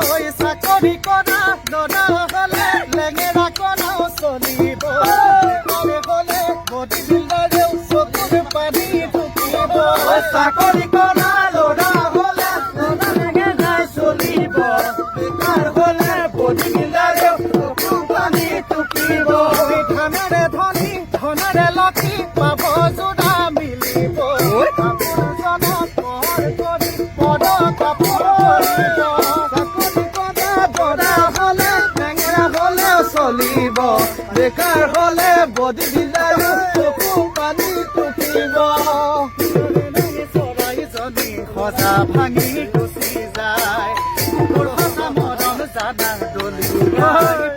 চাকৰি কৰা ল'ৰা হ'লে লেঙেৰা কণাও চলিব হ'লে বডি বিল্ডাৰেও চকুৰ পানী ঢুকিব চাকৰি কৰা ল'ৰা হ'লে লেঙেৰাই চলিব বেকাৰ হ'লে বডি বিল্ডাৰেও চকুৰ পানী ঢুকিব ধনেৰে ধনী ধনেৰে লক্ষী পাব যোৰা মিলিব কাপোৰজনক পৰ কৰি পদ কাপোৰ কৰিব চলিব বেকাৰ হ'লে বডি বিল্ডাৰে চকু পানী টুকিব চৰাইজনী সজা ভাঙি গুচি যায় সঁচা মৰম জানা দলি